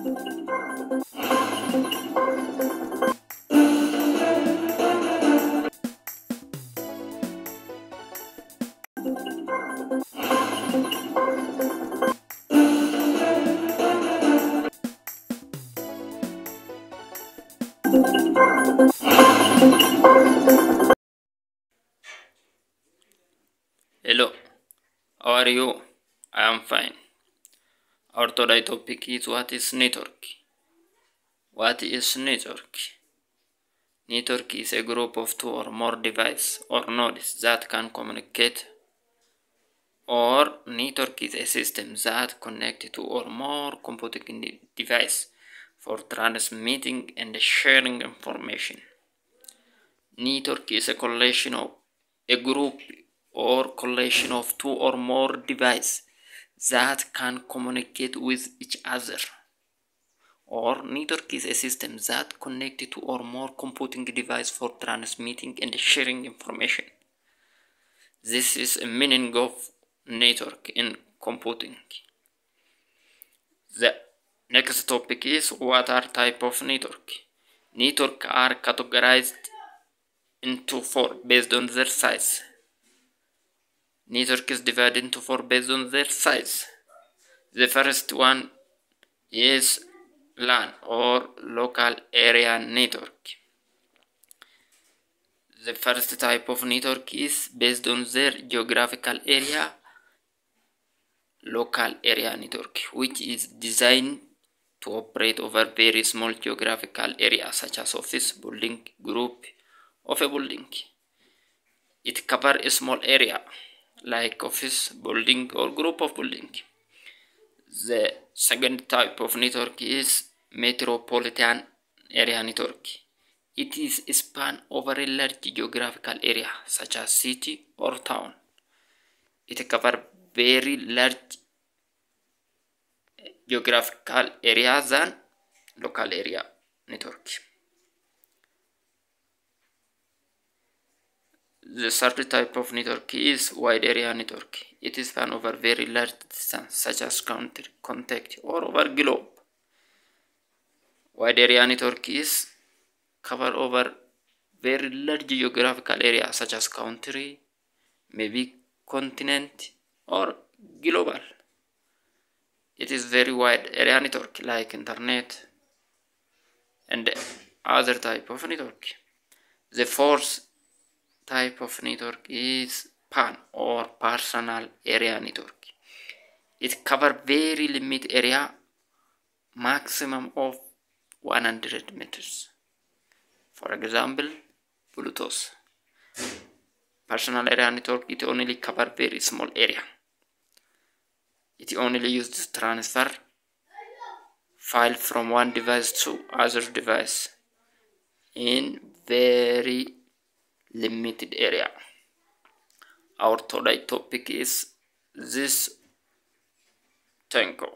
Hello, how are you? I am fine. Our today topic is what is network? What is network? Network is a group of two or more devices or nodes that can communicate, or network is a system that connects two or more computing devices for transmitting and sharing information. Network is a collection of a group or collection of two or more devices that can communicate with each other. Or network is a system that connects two or more computing devices for transmitting and sharing information. This is a meaning of network in computing. The next topic is what are type of network. Network are categorized into four based on their size. Network is divided into four based on their size. The first one is LAN or local area network. The first type of network is based on their geographical area, local area network, which is designed to operate over very small geographical area such as office, building, group of a building. It covers a small area like office, building or group of building. The second type of network is metropolitan area network. It is span over a large geographical area such as city or town. It covers very large geographical area than local area network. The third type of network is wide area network. It is span over very large distance such as country, contact or over globe. Wide area network is cover over very large geographical area such as country, maybe continent or global. It is very wide area network like internet and other type of network. The fourth type of network is PAN or personal area network. It covers very limited area, maximum of 100 meters. For example, Bluetooth. Personal area network, it only covers very small area. It only used to transfer file from one device to other device in very limited area. Our today topic is this. Thank you.